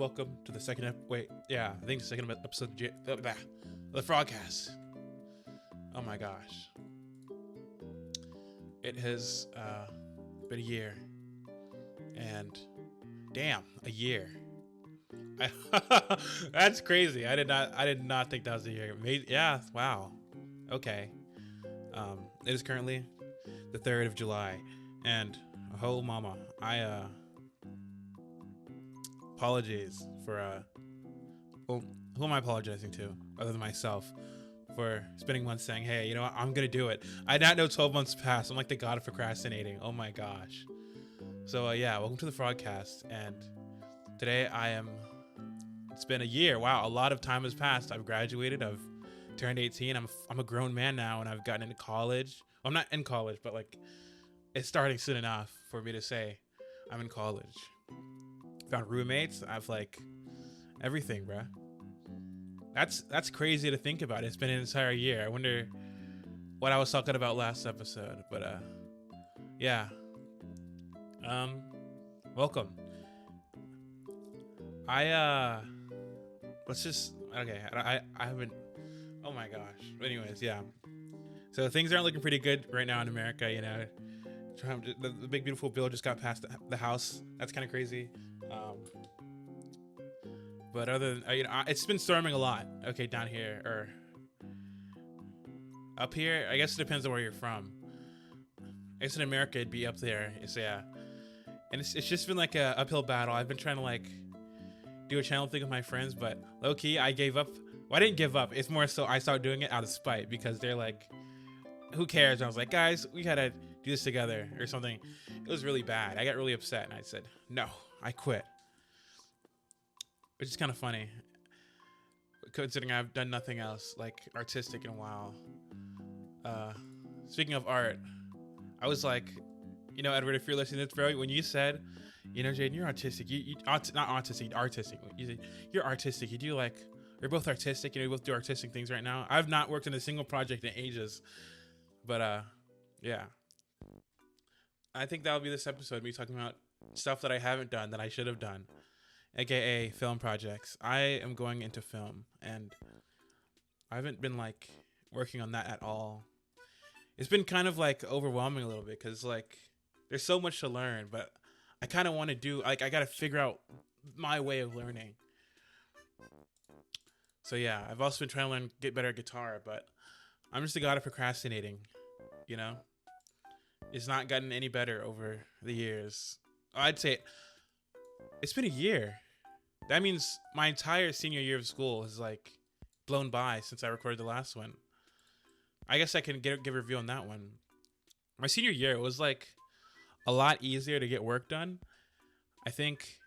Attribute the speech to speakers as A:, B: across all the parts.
A: welcome to the I think the second episode of the Frogcast. Oh my gosh. It has been a year. And damn, a year. That's crazy. I did not think that was a year. Yeah, wow. Okay. It is currently the 3rd of July. And oh mama, I apologies for well, who am I apologizing to other than myself for spending months saying, hey, you know what, I'm gonna do it. I did not know 12 months passed. I'm like the god of procrastinating. Oh my gosh. So yeah, welcome to the Frogcast, and today it's been a year. Wow, a lot of time has passed. I've graduated, I've turned 18, I'm a grown man now, and I've gotten into college. Well, I'm not in college, but like it's starting soon enough for me to say I'm in college. Found roommates. I've like everything, bruh. That's crazy to think about. It's been an entire year. I wonder what I was talking about last episode, but yeah. Welcome. I haven't. Oh my gosh. Anyways, yeah. So things aren't looking pretty good right now in America. You know, the big beautiful bill just got passed the House. That's kind of crazy. But other than it's been storming a lot. Okay, down here or up here. I guess it depends on where you're from. I guess in America it'd be up there. Yeah, and it's just been like a uphill battle. I've been trying to like do a channel thing with my friends, but low key I gave up. Well, I didn't give up. It's more so I started doing it out of spite because they're like, who cares? And I was like, guys, we gotta do this together or something. It was really bad. I got really upset and I said, no, I quit. Which is kind of funny, considering I've done nothing else like artistic in a while. Speaking of art, I was like, you know, Edward, if you're listening to this, bro, when you said, you know, Jaden, you're autistic. Not autistic, artistic. You're artistic. You do like, we're both artistic. You know, we both do artistic things right now. I've not worked on a single project in ages, but yeah. I think that'll be this episode, me talking about stuff that I haven't done that I should have done. AKA film projects. I am going into film and I haven't been like working on that at all. It's been kind of like overwhelming a little bit because like there's so much to learn, but I kind of want to do like I got to figure out my way of learning. So yeah, I've also been trying to get better at guitar, but I'm just a god of procrastinating, you know? It's not gotten any better over the years. I'd say it's been a year. That means my entire senior year of school has like blown by since I recorded the last one. I guess I can give a review on that one. My senior year, it was like a lot easier to get work done. I think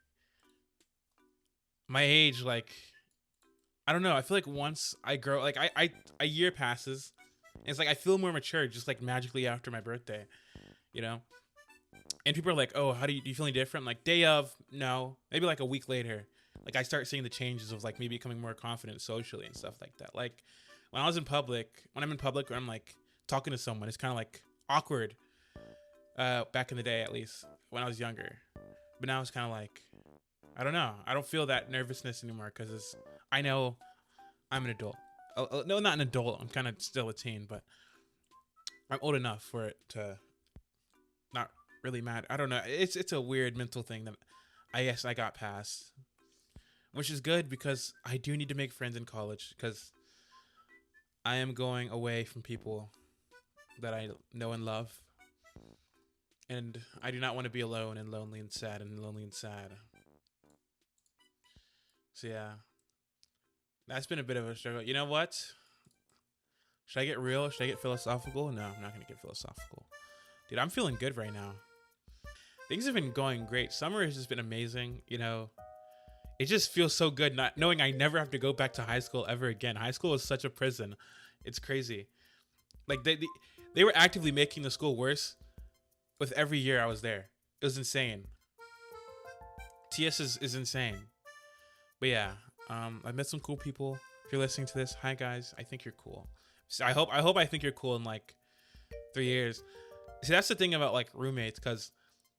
A: my age, like, I don't know. I feel like once I grow, like a year passes and it's like I feel more mature just like magically after my birthday, you know? And people are like, oh, do you feel any different? I'm like, day of, no. Maybe like a week later. Like I start seeing the changes of like me becoming more confident socially and stuff like that. Like when I'm in public, when I'm like talking to someone, it's kind of like awkward. Back in the day, at least when I was younger. But now it's kind of like, I don't know. I don't feel that nervousness anymore because I know I'm an adult. No, not an adult. I'm kind of still a teen, but I'm old enough for it to not really matter. I don't know. It's a weird mental thing that I guess I got past, which is good because I do need to make friends in college because I am going away from people that I know and love, and I do not want to be alone and lonely and sad and lonely and sad. So yeah, that's been a bit of a struggle. You know what? Should I get real? Should I get philosophical? No, I'm not gonna get philosophical. Dude, I'm feeling good right now. Things have been going great. Summer has just been amazing. You know, it just feels so good not knowing I never have to go back to high school ever again. High school is such a prison. It's crazy. Like they were actively making the school worse with every year I was there. It was insane. TS is insane. But yeah, I met some cool people. If you're listening to this, hi guys. I think you're cool. So I hope I think you're cool in like 3 years. See, that's the thing about like roommates, because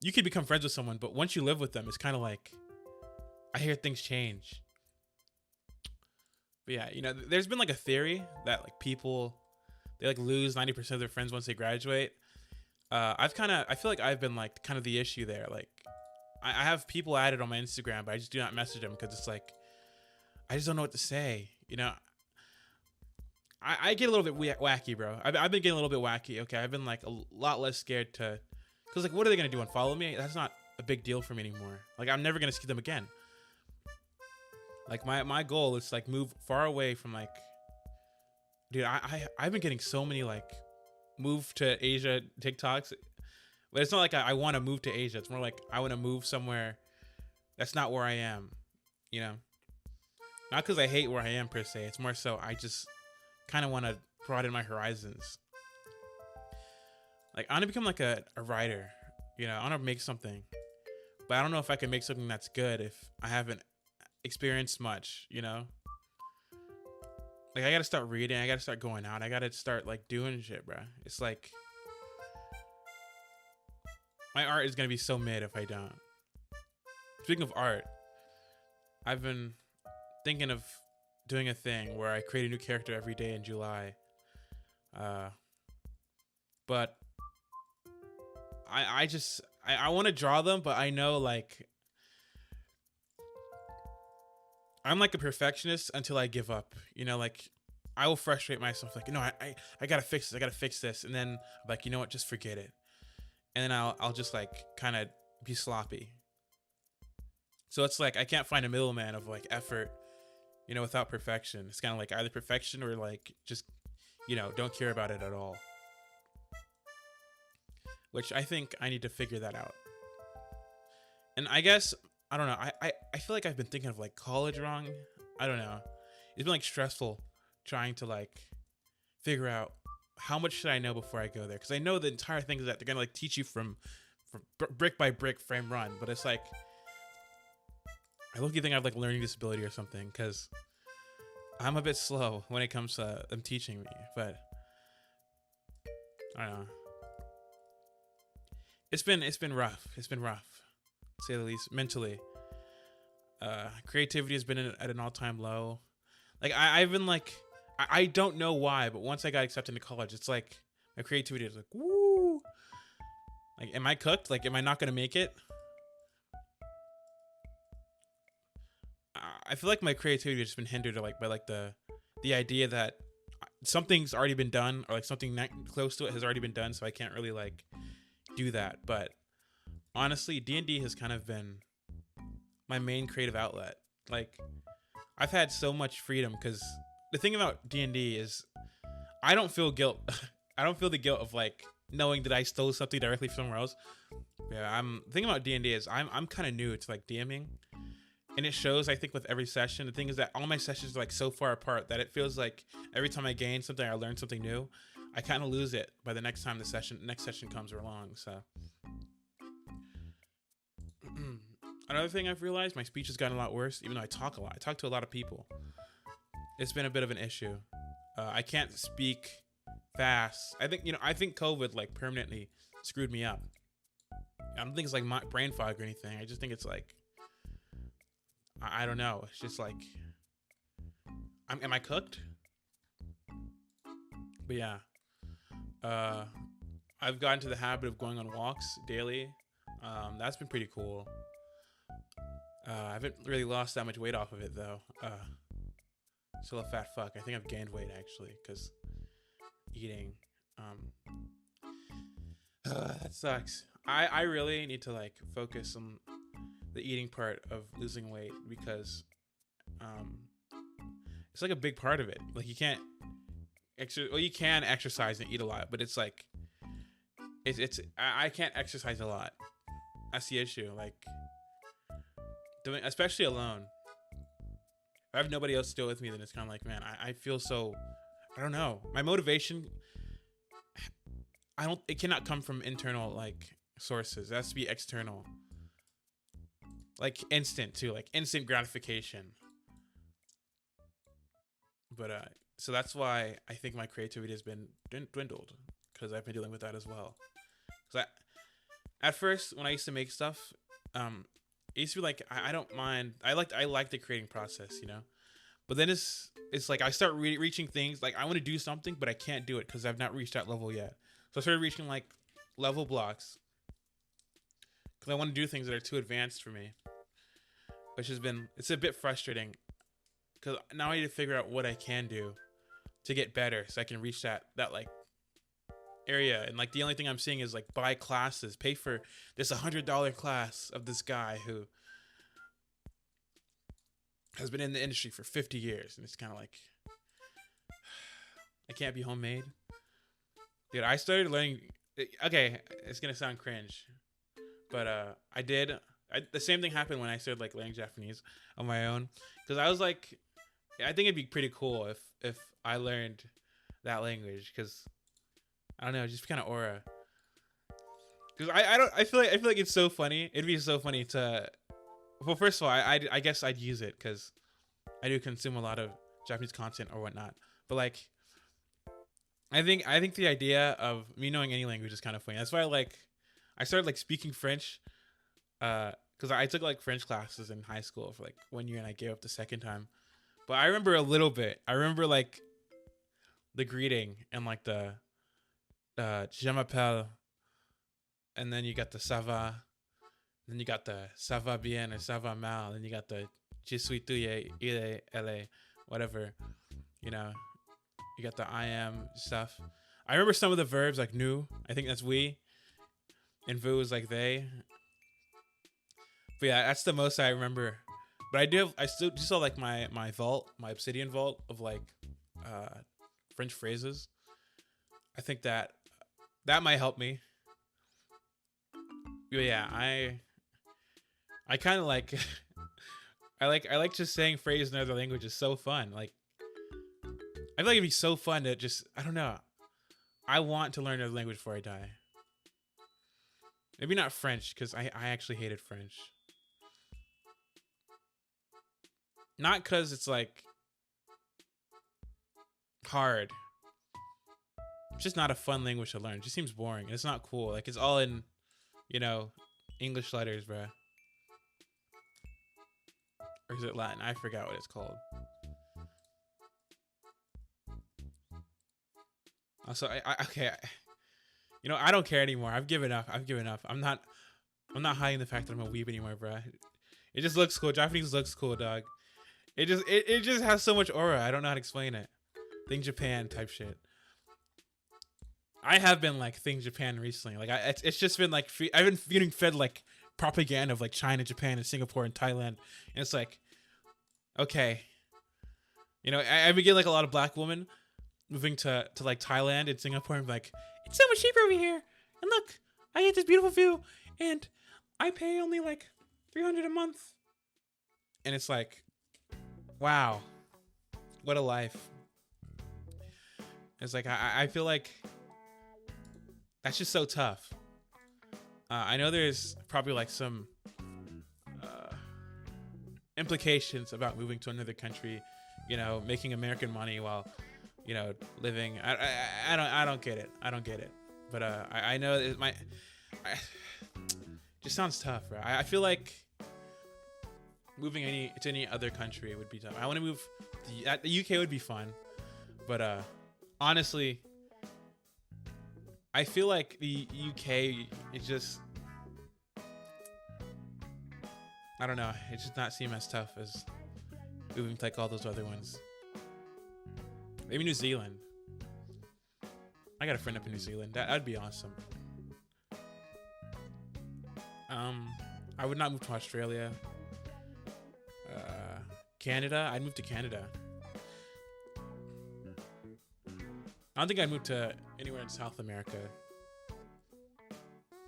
A: you can become friends with someone, but once you live with them, it's kind of like I hear things change. But yeah, there's been like a theory that like people they like lose 90% of their friends once they graduate. I feel like I've been like kind of the issue there. Like I have people added on my Instagram, but I just do not message them because it's like I just don't know what to say. I get a little bit wacky, bro. I've been getting a little bit wacky. Okay, I've been like a lot less scared to, because like what are they gonna do, unfollow me? That's not a big deal for me anymore. Like I'm never gonna see them again. Like my goal is to like move far away from like, dude. I've been getting so many like move to Asia TikToks, but it's not like I want to move to Asia. It's more like I want to move somewhere that's not where I am. Not because I hate where I am per se. It's more so I just kind of want to broaden my horizons. Like I want to become like a writer. I want to make something, but I don't know if I can make something that's good if I haven't experienced much. Like I gotta start reading. I gotta start going out. I gotta start like doing shit, bro. It's like my art is gonna be so mid if I don't. Speaking of art, I've been thinking of doing a thing where I create a new character every day in July. But I want to draw them, but I know like I'm like a perfectionist until I give up. Like I will frustrate myself. Like, I gotta fix this. I gotta fix this, and then I'm like, you know what? Just forget it. And then I'll just like kind of be sloppy. So it's like I can't find a middleman of like effort, without perfection. It's kind of like either perfection or like just, don't care about it at all. Which I think I need to figure that out. And I guess I don't know. I feel like I've been thinking of like college wrong. I don't know. It's been like stressful trying to like figure out how much should I know before I go there, because I know the entire thing is that they're gonna like teach you from brick by brick, frame run. But it's like I look, you think I have like learning disability or something, because I'm a bit slow when it comes to them teaching me. But I don't know. It's been rough. It's been rough, to say the least, mentally. Creativity has been at an all-time low. Like I've been like, I don't know why, but once I got accepted into college, it's like my creativity is like, woo. Like, am I cooked? Like, am I not gonna make it? I feel like my creativity has just been hindered like by like the idea that something's already been done, or like something close to it has already been done, so I can't really like do that. But honestly, D&D has kind of been my main creative outlet. Like I've had so much freedom, because the thing about D&D is I don't feel guilt. I don't feel the guilt of like knowing that I stole something directly from somewhere else. Yeah, the thing about D&D is I'm kind of new to like DMing, and it shows, I think, with every session. The thing is that all my sessions are like so far apart that it feels like every time I gain something, I learn something new. I kind of lose it by the next time the next session comes along. So another thing I've realized, my speech has gotten a lot worse, even though I talk a lot. I talk to a lot of people. It's been a bit of an issue. I can't speak fast. I think COVID like permanently screwed me up. I don't think it's like my brain fog or anything. I just think it's like, I don't know. It's just like, am I cooked? But yeah, I've gotten to the habit of going on walks daily. That's been pretty cool. I haven't really lost that much weight off of it though. Still a fat fuck. I think I've gained weight actually, because eating. That sucks. I really need to like focus on the eating part of losing weight, because it's like a big part of it. Like you can't you can exercise and eat a lot, but it's like I can't exercise a lot. That's the issue. Like doing, especially alone. If I have nobody else to do it with me, then it's kind of like, man, I feel so, I don't know. My motivation, it cannot come from internal like sources. It has to be external. Like instant too, like instant gratification. But so that's why I think my creativity has been dwindled, because I've been dealing with that as well. Because at first, when I used to make stuff, it used to be like I don't mind. I like the creating process, you know. But then it's like I start reaching things like I want to do something, but I can't do it because I've not reached that level yet. So I started reaching like level blocks because I want to do things that are too advanced for me, which has been it's a bit frustrating because now I need to figure out what I can do to get better so I can reach that like area. And like the only thing I'm seeing is like buy classes, pay for this $100 class of this guy who has been in the industry for 50 years, and it's kind of like I can't be homemade. Dude, I started learning. Okay, it's gonna sound cringe, but the same thing happened when I started like learning Japanese on my own, because I was like, I think it'd be pretty cool if I learned that language, because I don't know, just kind of aura. Because I don't I feel like it's so funny. It'd be so funny to. Well, first of all, I guess I'd use it because I do consume a lot of Japanese content or whatnot. But like, I think the idea of me knowing any language is kind of funny. That's why I started like speaking French, because I took like French classes in high school for like 1 year and I gave up the second time. But I remember a little bit. I remember like the greeting and like the je m'appelle, and then you got the ça va, then you got the ça va bien or ça va mal, then you got the je suis tuye, elle, whatever, you know. You got the I am stuff. I remember some of the verbs like nous. I think that's we. And vous is like they. But yeah, that's the most I remember. But I still just saw like my vault, my obsidian vault of like French phrases. I think that might help me. But yeah, I kind of like I like just saying phrases in other languages. So fun. Like I feel like it'd be so fun to just, I don't know. I want to learn another language before I die. Maybe not French, because I actually hated French. Not because it's like hard. It's just not a fun language to learn. It just seems boring. It's not cool. Like it's all in, English letters, bruh. Or is it Latin? I forgot what it's called. Also, I don't care anymore. I've given up. I'm not hiding the fact that I'm a weeb anymore, bro. It just looks cool. Japanese looks cool, dog. It just has so much aura. I don't know how to explain it. Think Japan type shit. I have been like Think Japan recently. Like it's just been like I've been getting fed like propaganda of like China, Japan, and Singapore and Thailand, and it's like, okay, I've been getting like a lot of black women moving to like Thailand and Singapore and like, it's so much cheaper over here. And look, I get this beautiful view and I pay only like $300 a month. And it's like, wow, what a life. It's like, I feel like that's just so tough. I know there's probably like some implications about moving to another country, making American money while living. I don't get it. But I know it just sounds tough, right? I feel like moving to any other country would be tough. I want to move. The UK would be fun, but honestly, I feel like the UK is just, I don't know. It just not seem as tough as moving to like all those other ones. Maybe New Zealand. I got a friend up in New Zealand. That'd be awesome. I would not move to Australia. Canada. I'd move to Canada. I don't think I'd move to anywhere in South America.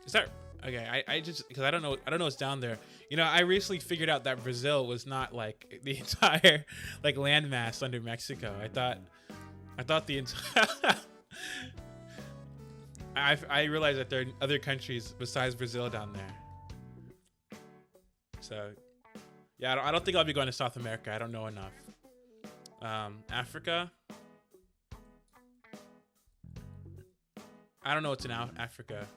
A: Is that okay? I just because I don't know what's down there. I recently figured out that Brazil was not like the entire like landmass under Mexico. I thought the entire. I realized that there are other countries besides Brazil down there. So, yeah, I don't think I'll be going to South America. I don't know enough. Africa. I don't know what's in Africa.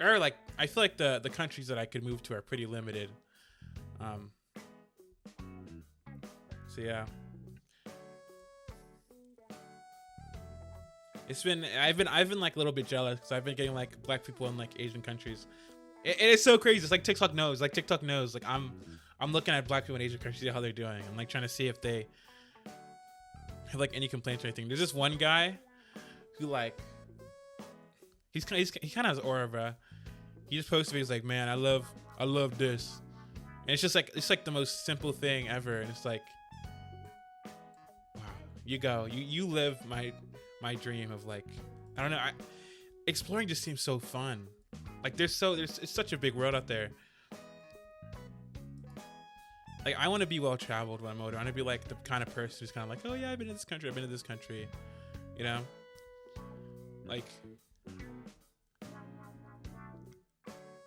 A: or like I feel like the countries that I could move to are pretty limited. Um, so yeah, I've been like a little bit jealous because I've been getting like black people in like Asian countries. It is so crazy. It's like TikTok knows. Like I'm looking at black people in Asian countries, see how they're doing. I'm like trying to see if they have like any complaints or anything. There's this one guy who like he kind of has aura, bro. He just posted me. He's like, man, I love this, and it's like the most simple thing ever. And it's like, wow, you live my dream of like, I don't know, exploring just seems so fun. Like it's such a big world out there. Like I want to be well traveled when I'm older. I want to be like the kind of person who's kind of like, oh yeah, I've been to this country, I've been to this country, you know, like.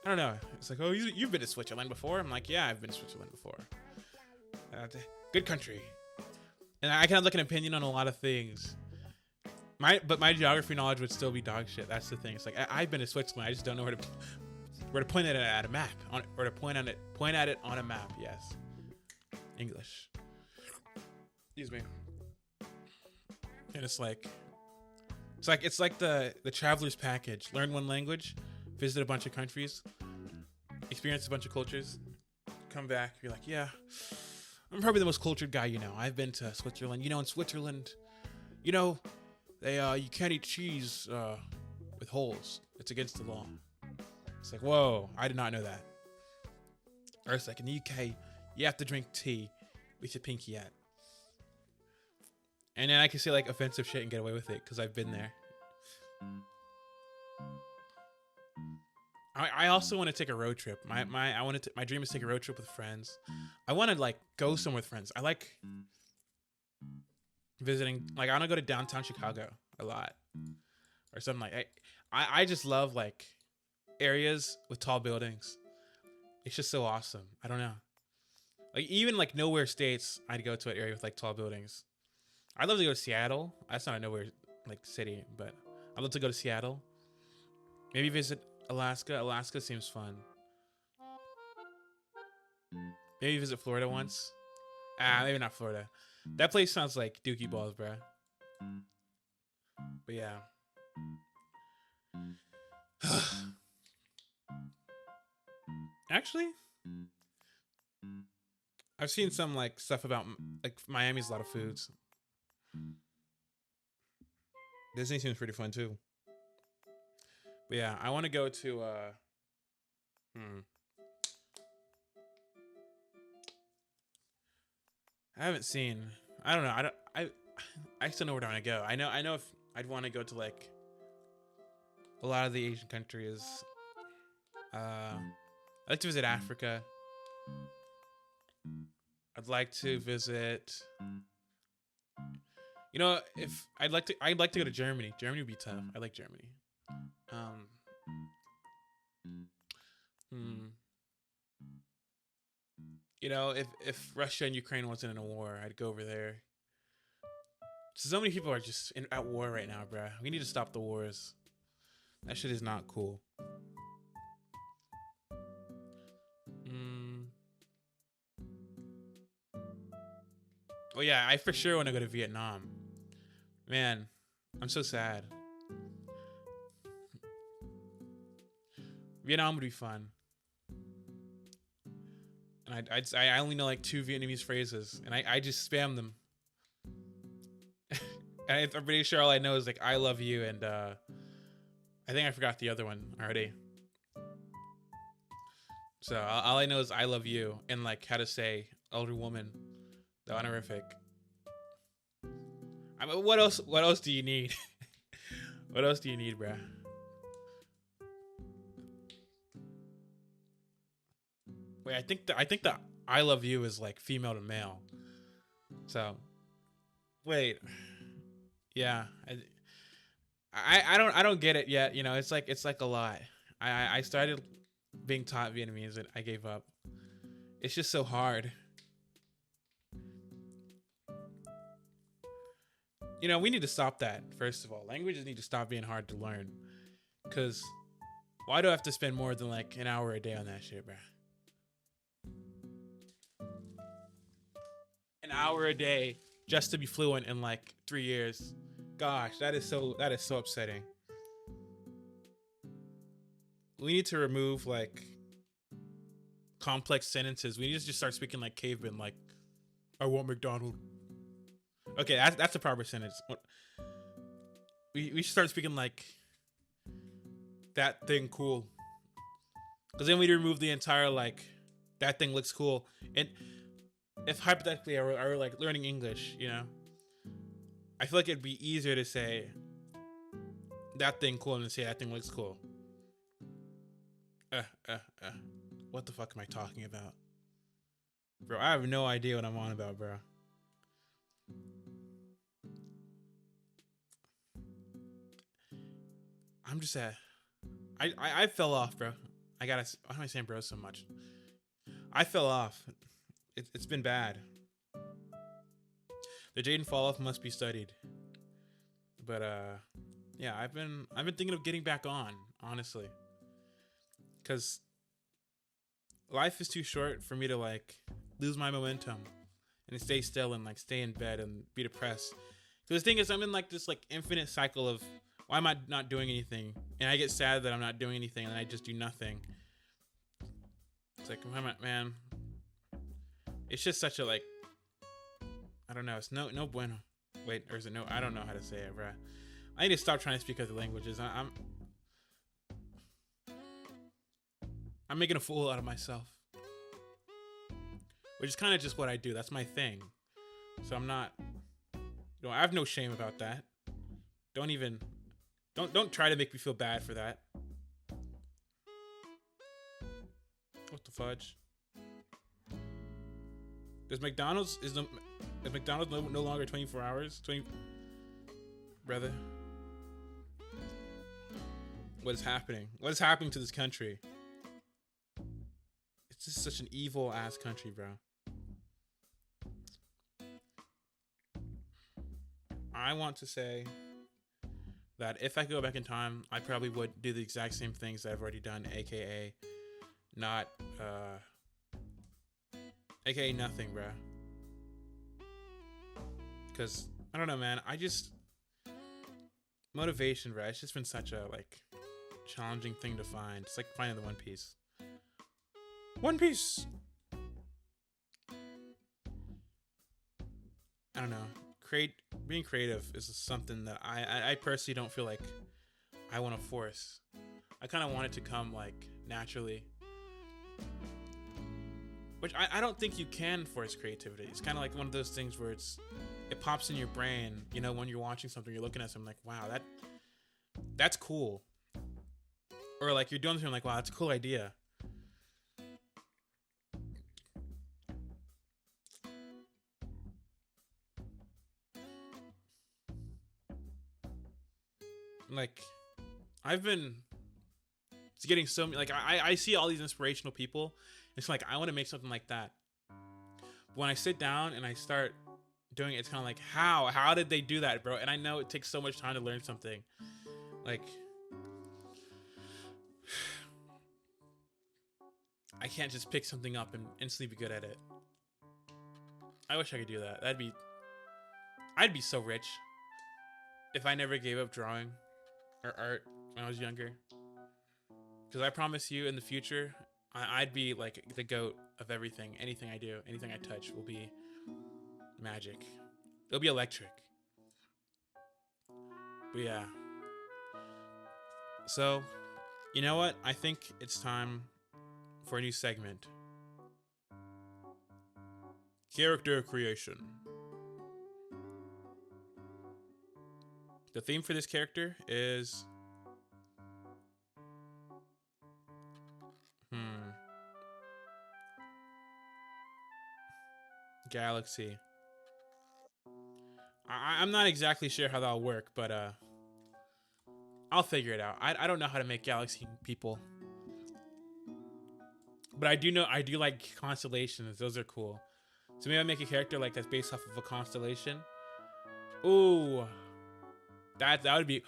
A: I don't know. It's like, oh, you've been to Switzerland before? I'm like, yeah, I've been to Switzerland before. Good country. And I can have like an opinion on a lot of things. But my geography knowledge would still be dog shit. That's the thing. It's like I've been to Switzerland. I just don't know where to point it at a map, or to point at it on a map. Yes, English. Excuse me. And it's like the traveler's package. Learn one language, visit a bunch of countries, experience a bunch of cultures, come back, you're like, yeah, I'm probably the most cultured guy you know. I've been to Switzerland. You know, in Switzerland, you know, they you can't eat cheese with holes. It's against the law. It's like, whoa, I did not know that. Or it's like in the UK, you have to drink tea with your pinky out. And then I can say like offensive shit and get away with it because I've been there. I also want to take a road trip. My dream is to take a road trip with friends. I want to like go somewhere with friends. I like visiting. Like I want to go to downtown Chicago a lot, or something like. I just love like areas with tall buildings. It's just so awesome. I don't know. Like even like nowhere states, I'd go to an area with like tall buildings. I'd love to go to Seattle. That's not a nowhere like city, but I'd love to go to Seattle. Maybe visit Alaska. Alaska seems fun. Maybe visit Florida once. Maybe not Florida. That place sounds like dookie balls, bruh. But yeah. Actually, I've seen some like stuff about like Miami's a lot of foods. Disney seems pretty fun too. But yeah, I want to go to I haven't seen. I don't know. I still know where I want to go. I know if I'd want to go to like a lot of the Asian countries. I'd like to visit Africa. I'd like to visit. You know, if I'd like to go to Germany. Germany would be tough. I like Germany. You know, if Russia and Ukraine wasn't in a war, I'd go over there. So many people are just at war right now, bruh. We need to stop the wars. That shit is not cool. Oh yeah, I for sure want to go to Vietnam. Man, I'm so sad. Vietnam would be fun. And I only know like 2 Vietnamese phrases, and I just spam them. And I'm pretty sure all I know is like I love you, and I think I forgot the other one already. So all I know is I love you, and like how to say older woman, the honorific. I mean, what else do you need? What else do you need, bruh? Wait, I think the I love you is like female to male. So, wait, yeah, I don't get it yet. You know, it's like a lot. I started being taught Vietnamese and I gave up. It's just so hard. You know, we need to stop that. First of all, languages need to stop being hard to learn, because Why do I have to spend more than like an hour a day on that shit, bro? An hour a day just to be fluent in like 3 years. Gosh, that is so upsetting. We need to remove like complex sentences. We need to just start speaking like cavemen, like I want McDonald. Okay, that's a proper sentence. We should start speaking like that thing cool. Because then we remove the entire like that thing looks cool. And if hypothetically I were like learning English, I feel like it'd be easier to say that thing cool than to say that thing looks cool. Uh, uh, uh. What the fuck am I talking about? Bro, I have no idea what I'm on about, bro. I'm just I fell off, bro. Why am I saying bro so much? I fell off. It's been bad. The Jaden fall off must be studied. But yeah, I've been thinking of getting back on, honestly. Cause life is too short for me to like lose my momentum and stay still and like stay in bed and be depressed. Cause the thing is, I'm in like this like infinite cycle of why am I not doing anything? And I get sad that I'm not doing anything and I just do nothing. It's like, man, it's just such a like, I don't know. It's no bueno. Wait, or is it no? I don't know how to say it, bro. I need to stop trying to speak other languages. I'm making a fool out of myself, which is kind of just what I do. That's my thing. So I'm not. I have no shame about that. Don't try to make me feel bad for that. What the fudge? Is McDonald's no longer 24 hours? Brother. What is happening? What is happening to this country? It's just such an evil ass country, bro. I want to say that if I could go back in time, I probably would do the exact same things that I've already done, aka nothing, bro. Because I don't know, man. Motivation, bro. It's just been such a like challenging thing to find. It's like finding the One Piece. One Piece. I don't know. Being creative is something that I personally don't feel like I want to force. I kind of want it to come like naturally, which I don't think you can force creativity. It's kind of like one of those things where it pops in your brain. When you're watching something, you're looking at something like, wow, that's cool, or like you're doing something like, wow, that's a cool idea. Like, I've been getting so like I see all these inspirational people. It's like I want to make something like that. When I sit down and I start doing it, it's kind of like how did they do that, bro? And I know it takes so much time to learn something. Like, I can't just pick something up and instantly be good at it. I wish I could do that. I'd be so rich if I never gave up drawing or art when I was younger. Because I promise you, in the future, I'd be like the GOAT of everything. Anything I do, anything I touch will be magic. It'll be electric. But yeah. So, you know what? I think it's time for a new segment. Character creation. The theme for this character is Galaxy. I'm not exactly sure how that'll work, but I'll figure it out. I don't know how to make Galaxy people, but I do like constellations. Those are cool. So maybe I make a character like that's based off of a constellation. Ooh, that would be,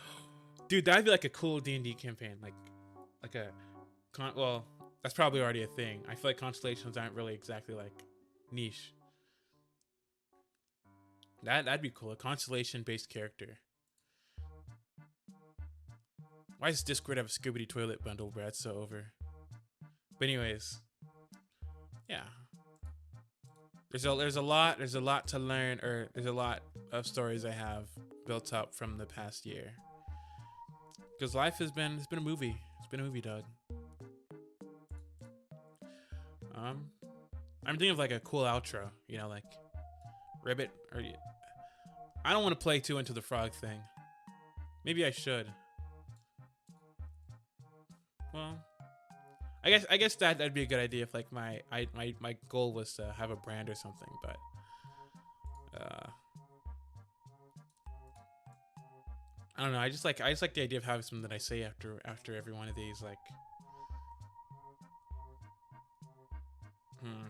A: dude. That'd be like a cool D&D campaign. Like, like a well, that's probably already a thing. I feel like constellations aren't really exactly like niche. That'd be cool. A constellation based character. Why does Discord have a Scooby toilet bundle, bro? That's so over. But anyways, yeah. There's a lot to learn, or there's a lot of stories I have built up from the past year. Because life it's been a movie. It's been a movie, dog. Um, I'm thinking of like a cool outro, you know, like Ribbit or I don't want to play too into the frog thing. Maybe I should. Well, I guess that'd be a good idea if like my goal was to have a brand or something, but uh I don't know. I just like the idea of having something that I say after every one of these like hmm,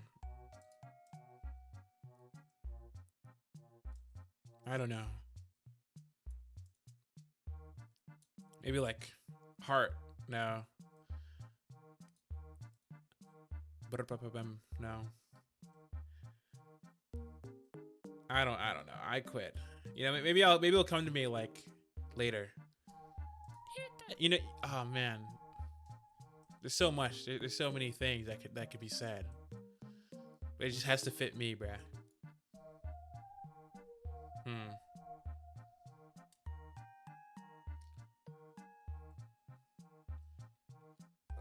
A: I don't know. Maybe like heart. No. No. I don't know. I quit. You know, maybe it'll come to me like later. You know, oh man. There's so much. There's so many things that could be said. But it just has to fit me, bruh. Hmm.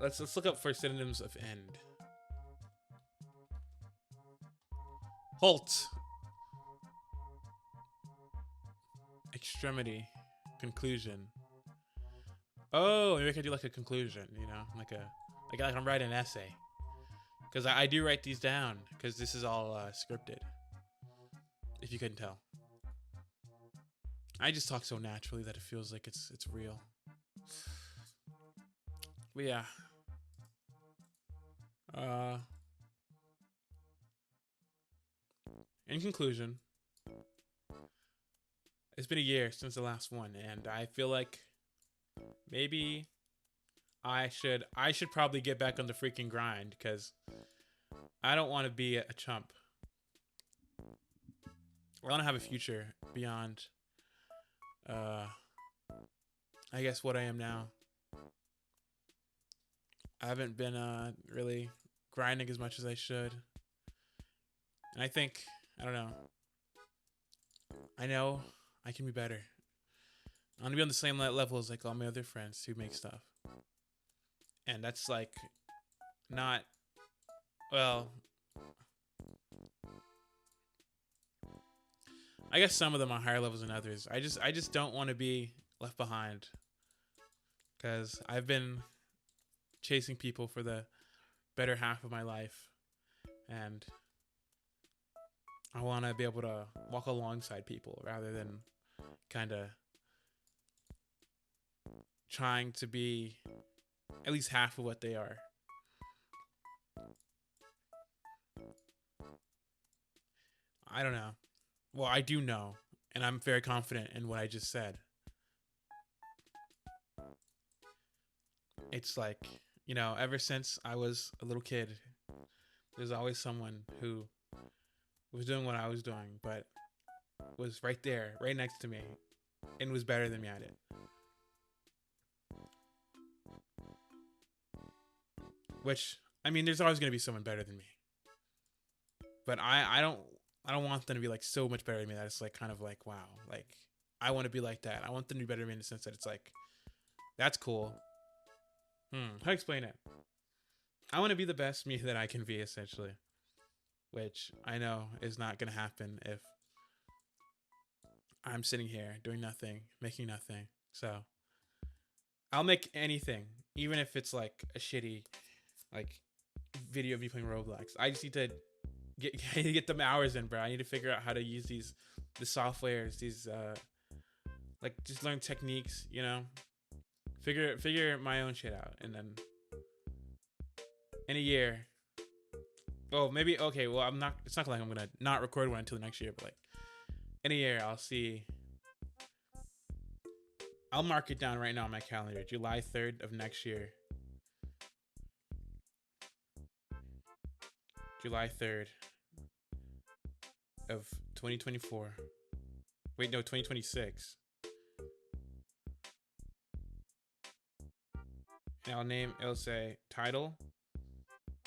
A: Let's look up for synonyms of end. Halt. Extremity. Conclusion. Oh, maybe I could do like a conclusion, you know, like I'm writing an essay. Because I do write these down because this is all scripted. If you couldn't tell, I just talk so naturally that it feels like it's real. But yeah, uh, in conclusion, it's been a year since the last one, and I feel like maybe I should probably get back on the freaking grind because I don't want to be a chump. I want to have a future beyond, uh, I guess what I am now. I haven't been really grinding as much as I should, and I think I don't know. I know I can be better. I want to be on the same level as like all my other friends who make stuff, and that's like not well. I guess some of them are higher levels than others. I just don't want to be left behind because I've been chasing people for the better half of my life, and I want to be able to walk alongside people rather than kind of trying to be at least half of what they are. I don't know. Well, I do know, and I'm very confident in what I just said. It's like, you know, ever since I was a little kid, there's always someone who was doing what I was doing, but was right there, right next to me, and was better than me at it. Which, I mean, there's always gonna be someone better than me, but I don't want them to be like so much better than me that it's like kind of like wow, like I want to be like that. I want them to be better than me in the sense that it's like that's cool. How to explain it? I want to be the best me that I can be, essentially, which I know is not gonna happen if I'm sitting here doing nothing, making nothing. So I'll make anything, even if it's like a shitty like video of me playing Roblox. I just need to get them hours in, bro. I need to figure out how to use the softwares, these like just learn techniques, you know. Figure my own shit out, and then in a year. Oh, maybe okay. Well, I'm not. It's not like I'm gonna not record one until the next year, but like in a year, I'll see. I'll mark it down right now on my calendar. July 3rd of next year. July 3rd of 2024. Wait, no, 2026. And it'll say title,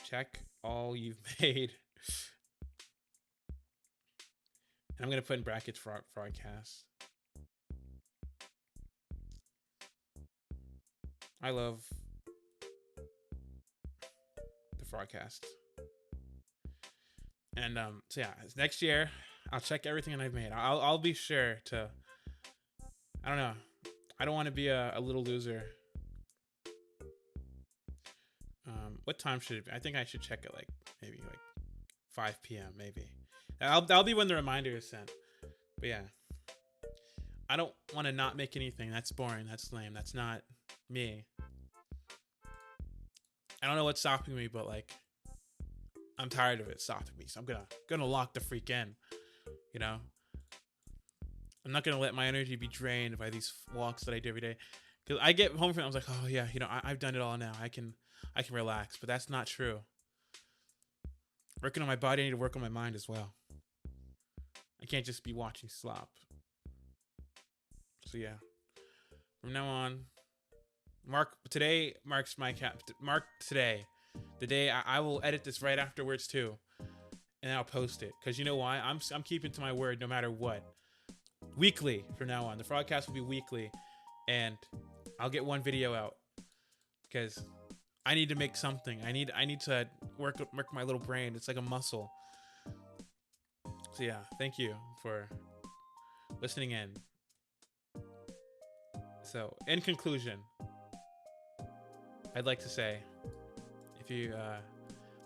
A: check all you've made. And I'm going to put in brackets Frogcast. I love the Frogcast. And so yeah, next year I'll check everything that I've made. I'll be sure to. I don't know. I don't want to be a little loser. What time should it be? I think I should check it like maybe like 5 p.m. maybe. That'll be when the reminder is sent. But yeah, I don't want to not make anything. That's boring. That's lame. That's not me. I don't know what's stopping me, but like, I'm tired of it stopping me. So I'm gonna lock the freak in. You know, I'm not gonna let my energy be drained by these walks that I do every day. Because I get home from it, I was like, oh yeah, I've done it all now. I can relax. But that's not true. Working on my body, I need to work on my mind as well. I can't just be watching slop. So yeah, from now on, today marks my Mark today, the day I will edit this right afterwards too, and I'll post it. Cause you know why? I'm keeping to my word no matter what. Weekly from now on, the Frogcast will be weekly, and I'll get one video out. Because I need to make something. I need to work my little brain. It's like a muscle. So yeah, thank you for listening in. So in conclusion, I'd like to say, if you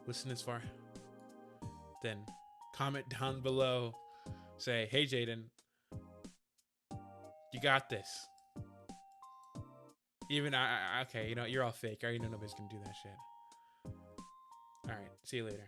A: listen this far, then comment down below. Say, hey Jaden, you got this. Even okay, you're all fake. I already know nobody's gonna do that shit. All right, see you later.